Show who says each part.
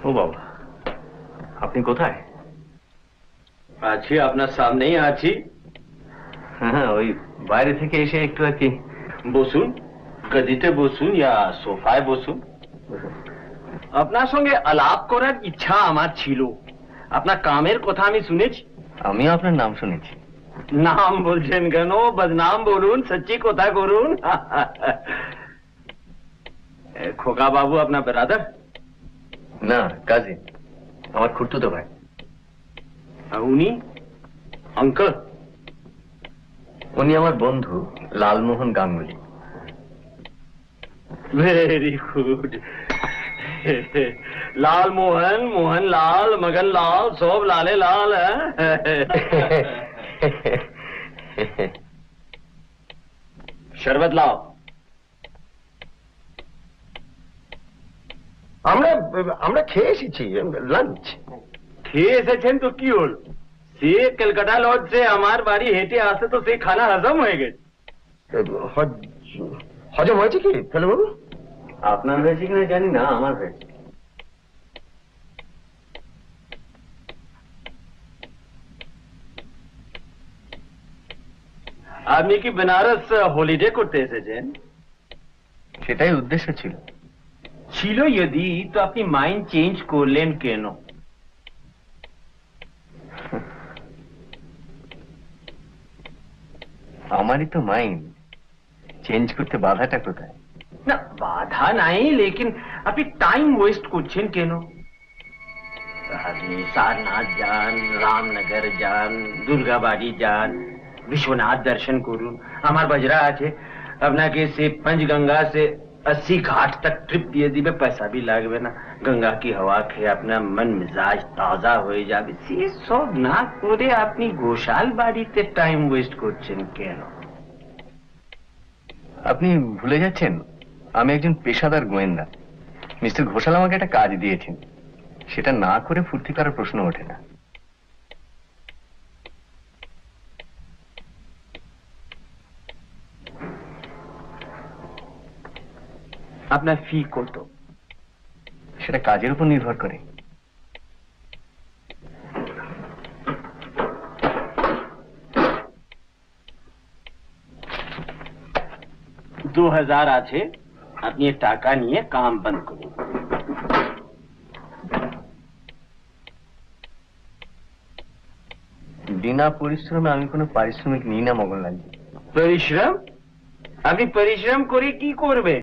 Speaker 1: ও বাবা, আপনি কোথায়?
Speaker 2: আছি, আপনার সামনেই আছি।
Speaker 1: হ্যাঁ, ওই বাইরে থেকে এসে একটু আর কি।
Speaker 2: বসুন, গদিতে বসুন ইয়া সোফায় বসুন। আপনার সঙ্গে আলাপ করার ইচ্ছা আমার ছিল। আপনার কামের কথা আমি শুনেছি।
Speaker 1: আমিও আপনার নাম শুনেছি।
Speaker 2: নাম বলছেন কেন? বদনাম বলুন, সচ্চি কথা করুন। খোকা বাবু আপনার ব্রাদার?
Speaker 1: না, কাজিন, আমার খুড়তুতো ভাই।
Speaker 2: উনি আঙ্কেল?
Speaker 1: উনি আমার বন্ধু লালমোহন গাঙ্গুলি।
Speaker 2: Very good. লাল মোহন, মোহন লাল, মগন লাল, সব লালে লাল। শরবত লাও।
Speaker 3: আমরা খেয়ে এসেছি, লাঞ্চ।
Speaker 2: খেয়ে এসেছেন তো কি হল? সে কলকাতা লজ সে আমার বাড়ি হেঁটে আসে তো সে খানা হজম হয়ে গেছে।
Speaker 3: হজম হয়েছে কি ফেলে বাবু?
Speaker 1: আপনার হয়েছে কিনা জানি না, আমার হয়েছে।
Speaker 2: আপনি কি বেনারস হলিডে করতে এসেছেন?
Speaker 1: সেটাই উদ্দেশ্য ছিল।
Speaker 2: ছিল যদি, তো আপনি মাইন্ড চেঞ্জ করলেন কেন?
Speaker 1: আমারই তো মাইন্ড চেঞ্জ করতে বাধাটা কোথায়?
Speaker 2: না, বাধা নাই, লেকিন আপনি টাইম ওয়েস্ট করছেন কেন? আপনি সারনাথ যান, রামনগর যান, দুর্গাবাড়ি যান, विश्वनाथ दर्शन করুন। আমার बजरा আছে, আপনাকে সে पंचगंगा से 80 घाट तक ट्रिप দিয়ে দিবে, পয়সা भी লাগবে না। গঙ্গা কি হাওয়া খেয়ে আপনার মন মিজাজ তাজা হয়ে যাবে। সে সব না করে আপনি ঘোষাল বাড়িতে টাইম ওয়েস্ট করছেন কেন?
Speaker 1: আপনি ভুলে যাচ্ছেন আমি একজন পেশাদার গোয়েন্দা। মিস্টার ঘোষাল আমাকে একটা কাজ দিয়েছেন, সেটা না করে ফুর্তি করার প্রশ্ন ওঠে না।
Speaker 2: আপনার ফি কত?
Speaker 1: সেটা কাজের উপর নির্ভর করে।
Speaker 2: $2000 আছে, আপনি টাকা নিয়ে কাম বন্ধ করুন।
Speaker 1: বিনা পরিশ্রমে আমি কোনো পারিশ্রমিক নিই না মগনলালজি।
Speaker 2: পরিশ্রম? আপনি পরিশ্রম করে কি করবে?